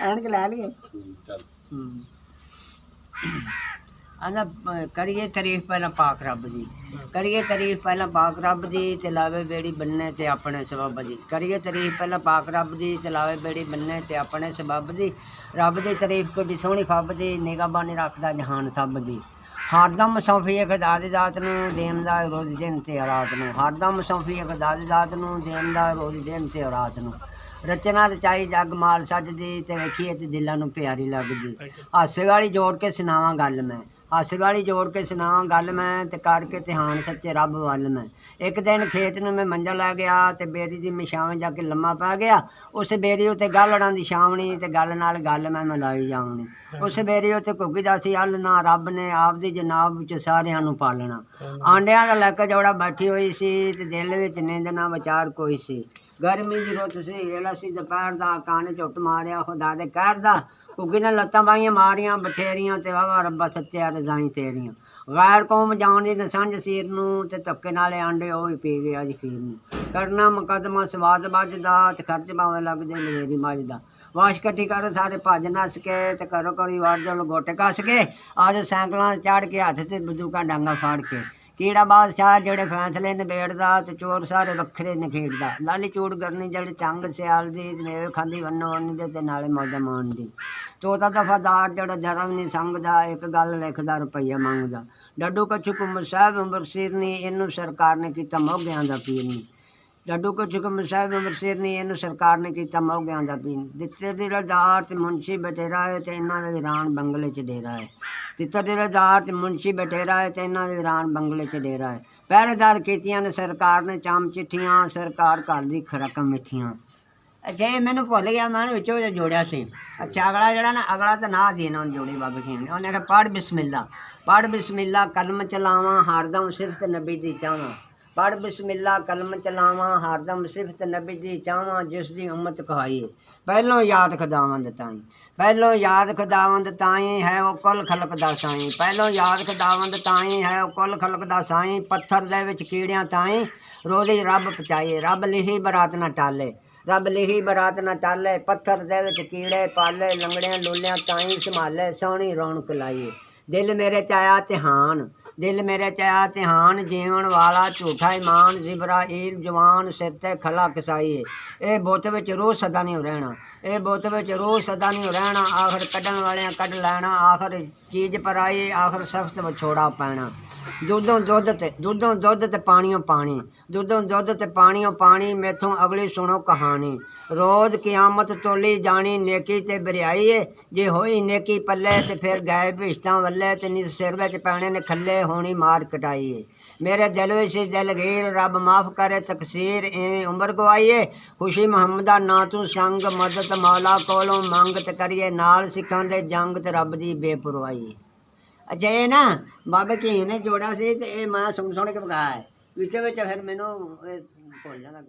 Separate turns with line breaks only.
ਐਨਕ ਲੈ ਲਈਏ।
ਚੱਲ
ਆਂਦਾ ਕਰੀਏ ਤਾਰੀਫ ਪਹਿਲਾਂ ਪਾਕ ਰੱਬ ਦੀ, ਕਰੀਏ ਤਾਰੀਫ ਪਹਿਲਾਂ ਪਾਕ ਰੱਬ ਦੀ ਤੇ ਲਾਵੇ ਬੇੜੀ ਬੰਨੇ ਤੇ ਆਪਣੇ ਸਬੱਬ ਦੀ। ਕਰੀਏ ਤਾਰੀਫ ਪਹਿਲਾਂ ਪਾਕ ਰੱਬ ਦੀ ਤੇ ਲਾਵੇ ਬੇੜੀ ਬੰਨੇ ਤੇ ਆਪਣੇ ਸਬੱਬ ਦੀ। ਰੱਬ ਦੀ ਤਾਰੀਫ ਕਿੱਡੀ ਸੋਹਣੀ ਫੱਬ ਦੀ, ਨਿਗਾਬਾਨੀ ਰੱਖਦਾ ਜਹਾਨ ਸਭ ਦੀ। ਹਰਦਮ ਸੌਂਫੀਏ ਖੁਦਾ ਦੀ ਦਾਤ ਨੂੰ, ਦੇਣ ਰੋਜ਼ ਦਿਨ ਤੇ ਰਾਤ ਨੂੰ। ਹਰਦਮ ਸੌਂਫੀਏ ਖੁਦਾ ਦੀ ਦਾਤ ਨੂੰ, ਦੇਣ ਰੋਜ਼ ਦਿਨ ਤੇ ਰਾਤ ਨੂੰ। ਰਚਨਾ ਰਚਾਈ ਜੱਗ ਮਾਲ ਸੱਜਦੀ ਤੇ ਵੇਖੀਏ ਤੇ ਦਿਲਾਂ ਨੂੰ ਪਿਆਰੀ ਲੱਗਦੀ। ਹਾਸੇ ਵਾਲੀ ਜੋੜ ਕੇ ਸੁਣਾਵਾਂ ਗੱਲ ਮੈਂ, ਹਾਸੇ ਵਾਲੀ ਜੋੜ ਕੇ ਸੁਣਾਵਾਂ ਗੱਲ ਮੈਂ ਤੇ ਕਰਕੇ ਧਿਆਨ ਸੱਚੇ ਰੱਬ ਵੱਲ ਮੈਂ। ਇੱਕ ਦਿਨ ਖੇਤ ਨੂੰ ਮੈਂ ਮੰਜਾ ਲੈ ਗਿਆ ਤੇ ਬੇਰੀ ਦੀ ਮਛਾਵੇਂ ਜਾ ਕੇ ਲੰਮਾ ਪੈ ਗਿਆ। ਉਸ ਬੇਰੀ ਉੱਤੇ ਗਾਲੜਾਂ ਦੀ ਛਾਵਣੀ ਤੇ ਗੱਲ ਨਾਲ ਗੱਲ ਮੈਂ ਮਿਲਾਈ ਜਾਵਣੀ। ਉਸ ਬੇਰੀ ਉੱਤੇ ਘੁੱਗੀ ਦਾ ਸੀ ਆਲਣਾ, ਰੱਬ ਨੇ ਆਪਦੀ ਜਨਾਬ ਵਿੱਚ ਸਾਰਿਆਂ ਨੂੰ ਪਾਲਣਾ। ਆਂਡਿਆਂ ਦਾ ਲੱਕ ਜੋੜਾ ਬੈਠੀ ਹੋਈ ਸੀ ਤੇ ਦਿਲ ਵਿੱਚ ਨਿੰਦ ਨਾ ਵਿਚਾਰ ਕੋਈ ਸੀ। ਗਰਮੀ ਦੀ ਰੁੱਤ ਸੀ, ਵੇਲਾ ਸੀ ਦੁਪਹਿਰ ਦਾ, ਕਾਨ ਝੁੱਟ ਮਾਰਿਆ ਖੁਦਾ ਦੇ ਕਹਿਰ ਦਾ। ਘੁੱਗੀ ਨੇ ਲੱਤਾਂ ਬਾਹੀਆਂ ਮਾਰੀਆਂ ਬਥੇਰੀਆਂ ਤੇ ਵਾਵਾ ਰੱਬਾ ਸੱਚਿਆ ਰਜ਼ਾਈ ਤੇਰੀਆਂ। ਗੈਰ ਕੌਮ ਜਾਣ ਦੀ ਨਸੰਝ ਸੀਰ ਨੂੰ ਤੇ ਧੱਕੇ ਨਾਲੇ ਆਂਡੇ ਉਹ ਵੀ ਪੀ ਗਿਆ ਜੀ ਖੀਰ ਨੂੰ। ਕਰਨਾ ਮੁਕੱਦਮਾ ਸਵਾਦ ਵੱਜਦਾ ਤੇ ਖਰਚ ਭਾਵੇਂ ਲੱਗਦੇ ਲਵੇਰੀ ਮੱਝ ਦਾ। ਵਾਸ਼ ਇਕੱਠੀ ਕਰ ਸਾਰੇ ਭੱਜ ਨੱਸ ਕੇ ਤੇ ਘਰੋਂ ਘਰੀ ਵੜ ਜਾਣ ਗੋਟੇ ਕੱਸ ਕੇ। ਅੱਜ ਸਾਈਕਲਾਂ ਚੜ੍ਹ ਕੇ ਹੱਥ 'ਤੇ ਬੰਦੂਕਾਂ ਡਾਂਗਾ ਫਾੜ ਕੇ। ਕੀੜਾ ਬਾਦਸ਼ਾਹ ਜਿਹੜੇ ਫੈਸਲੇ ਨਿਬੇੜਦਾ ਤੇ ਚੋਰ ਸਾਰੇ ਵੱਖਰੇ ਨਖੇੜਦਾ। ਲਾਲੀ ਚੂੜ ਕਰਨੀ ਜਿਹੜੇ ਚੰਗ ਸਿਆਲ ਦੀ ਤੇ ਮੇਵੇ ਖਾਂਦੀ ਵੰਨੋ ਵੰਨ ਦੇ ਤੇ ਨਾਲੇ ਮੌਜਾਂ ਮਾਣਦੀ। ਤੋਤਾ ਦਫਾਦਾਰ ਜਿਹੜਾ ਧਰਮ ਨਹੀਂ ਸੰਗਦਾ, ਇੱਕ ਗੱਲ ਲਿਖਦਾ ਰੁਪਈਆ ਮੰਗਦਾ। ਡੱਡੂ ਕੱਛੂ ਘੁੰਮਰ ਸਾਹਿਬ ਉਮਰ ਸਿਰਨੀ, ਇਹਨੂੰ ਸਰਕਾਰ ਨੇ ਕੀਤਾ ਮੋਗਿਆਂ ਦਾ ਪੀਰਨੀ। ਡੱਡੂ ਕੱਛੂ ਘੁੰਮਰ ਸਾਹਿਬ ਉਮਰ ਸਿਰਨੀ, ਇਹਨੂੰ ਸਰਕਾਰ ਨੇ ਕੀਤਾ ਮੋਗਿਆਂ ਦਾ ਪੀਰ। ਦਿੱਤੇ ਦਿਲਦਾਰ ਤੇ ਮੁਨਸ਼ੀ ਬਟੇਰਾ ਹੈ ਤੇ ਇਹਨਾਂ ਦੇ ਵੀਰਾਨ ਬੰਗਲੇ 'ਚ ਡੇਰਾ ਹੈ। ਤਿੱਤਰ ਦਿਲਦਾਰ ਤੇ ਮੁਨਸ਼ੀ ਬਟੇਰਾ ਹੈ ਤੇ ਇਹਨਾਂ ਦੇ ਵੀਰਾਨ ਬੰਗਲੇ 'ਚ ਡੇਰਾ ਹੈ। ਪਹਿਰੇਦਾਰ ਕੀਤੀਆਂ ਨੇ ਸਰਕਾਰ ਨੇ ਚਾਮ ਚਿੱਠੀਆਂ, ਸਰਕਾਰ ਘਰ ਦੀ ਖੁਰਾਕਾਂ ਮਿੱਠੀਆਂ। ਅੱਛਾ ਇਹ ਮੈਨੂੰ ਭੁੱਲ ਗਿਆ, ਮੈਂ ਵਿੱਚੋਂ ਜੋੜਿਆ ਸੀ। ਅੱਛਾ ਅਗਲਾ ਜਿਹੜਾ ਨਾ, ਅਗਲਾ ਤਾਂ ਨਾ ਦੀ ਇਹਨਾਂ ਨੂੰ ਜੋੜੀ ਬਾਬੇ ਖੀਮ ਨੇ। ਉਹਨੇ ਕਿਹਾ ਪੜ੍ਹ ਬਿਸਮਿल्ला, ਪੜ੍ਹ ਬਿਸਮਿल्ला ਕਲਮ ਚਲਾਵਾਂ ਹਰਦਮ ਸਿਫਤ ਨਬੀ ਦੀ ਚਾਹਵਾਂ। ਪੜ੍ਹ ਬਿਸਮਿल्ला ਕਲਮ ਚਲਾਵਾਂ ਹਰਦਮ ਸਿਫਤ ਨਬੀ ਦੀ ਚਾਹਵਾਂ, ਜਿਸ ਦੀ ਉਮਤ ਕਹਾਈਏ ਪਹਿਲੋਂ ਯਾਦ ਖੁਦਾਵੰਦ ਤਾਈਂ। ਪਹਿਲੋਂ ਯਾਦ ਖੁਦਾਵੰਦ ਤਾਈਂ ਹੈ ਉਹ ਕੁੱਲ ਖਲਕ ਦਾ ਸਾਈਂ। ਪਹਿਲੋਂ ਯਾਦ ਖੁਦਾਵੰਦ ਤਾਈਂ ਹੈ ਉਹ ਕੁੱਲ ਖਲਕ ਦਾ ਸਾਈਂ। ਪੱਥਰ ਦੇ ਵਿੱਚ ਕੀੜਿਆਂ ਤਾਈਂ ਰੋਜ਼ੀ ਰੱਬ ਪਚਾਈਏ। ਰੱਬ ਲਿਖੀ ਬਰਾਤ ਨਾ ਟਾਲੇ, ਰੱਬ ਲਿਖੀ ਬਰਾਤ ਨਾ ਟਾਲੇ। ਪੱਥਰ ਦੇ ਵਿੱਚ ਕੀੜੇ ਪਾਲੇ, ਲੰਗੜਿਆਂ ਲੂਲਿਆਂ ਤਾਈਂ ਸੰਭਾਲੇ। ਸੋਹਣੀ ਰੌਣਕ ਲਾਈਏ ਦਿਲ ਮੇਰੇ 'ਚ ਆਇਆ ਤਿਹਾਨ, ਦਿਲ ਮੇਰੇ 'ਚ ਆਇਆ ਤਿਹਾਨ। ਜੀਵਨ ਵਾਲਾ ਝੂਠਾ ਇਮਾਨ, ਜਿਬਰਾਈਲ ਜਵਾਨ ਸਿਰ 'ਤੇ ਖਲਾ ਕਸਾਈਏ। ਇਹ ਬੁੱਤ ਵਿੱਚ ਰੋਹ ਸਦਾ ਨਹੀਂ ਰਹਿਣਾ, ਇਹ ਬੁੱਤ ਵਿੱਚ ਰੋਹ ਸਦਾ ਨਹੀਂ ਰਹਿਣਾ। ਆਖਰ ਕੱਢਣ ਵਾਲਿਆਂ ਕੱਢ ਲੈਣਾ, ਆਖਰ ਚੀਜ਼ ਪਰ ਆਈ, ਆਖਰ ਸਖਤ ਵਿਛੋੜਾ ਪੈਣਾ। ਦੁੱਧੋਂ ਦੁੱਧ ਤੇ ਦੁੱਧੋਂ ਦੁੱਧ ਤੇ ਪਾਣੀਓ ਪਾਣੀ, ਦੁੱਧੋਂ ਦੁੱਧ ਤੇ ਪਾਣੀਓ ਪਾਣੀ। ਮੈਥੋਂ ਅਗਲੀ ਸੁਣੋ ਕਹਾਣੀ। ਰੋਜ਼ ਕਿਆਮਤ ਤੋਲੀ ਜਾਣੀ, ਨੇਕੀ ਤੇ ਬਰਿਆਈ ਏ। ਜੇ ਹੋਈ ਨੇਕੀ ਪੱਲੇ ਤੇ ਫਿਰ ਗਏ ਭਿਸ਼ਤਾਂ ਵੱਲੇ ਤੇ ਨਿਜ ਸਿਰ ਵਿੱਚ ਪੈਣੇ ਨੇ ਖੱਲੇ, ਹੋਣੀ ਮਾਰ ਕਟਾਈ ਏ। ਮੇਰੇ ਦਿਲ ਵਿੱਚ ਸੀ ਦਿਲਗੀਰ, ਰੱਬ ਮਾफ़ करे ਤਕਸੀਰ। ਇਵੇਂ ਉਮਰ ਗਵਾਈਏ ਖੁਸ਼ੀ ਮੁਹੰਮਦਾ ਨਾ ਤੂੰ ਸੰਗ। ਮਦਦ ਮੌਲਾ ਕੋਲੋਂ ਮੰਗ ਤੇ ਕਰੀਏ ਨਾਲ ਸਿੱਖਾਂ ਦੇ ਜੰਗ ਤੇ ਰੱਬ ਦੀ ਬੇਪਰਵਾਹੀ। ਅੱਛਾ ਇਹ ਨਾ ਬਾਬੇ ਘੀ ਨੇ ਜੋੜਿਆ ਸੀ ਤੇ ਇਹ ਮੈਂ ਸੁਣ ਕੇ ਪਕਾਇਆ ਹੈ। ਵਿੱਚ ਫਿਰ ਮੈਨੂੰ ਭੁੱਲ ਜਾਂਦਾ।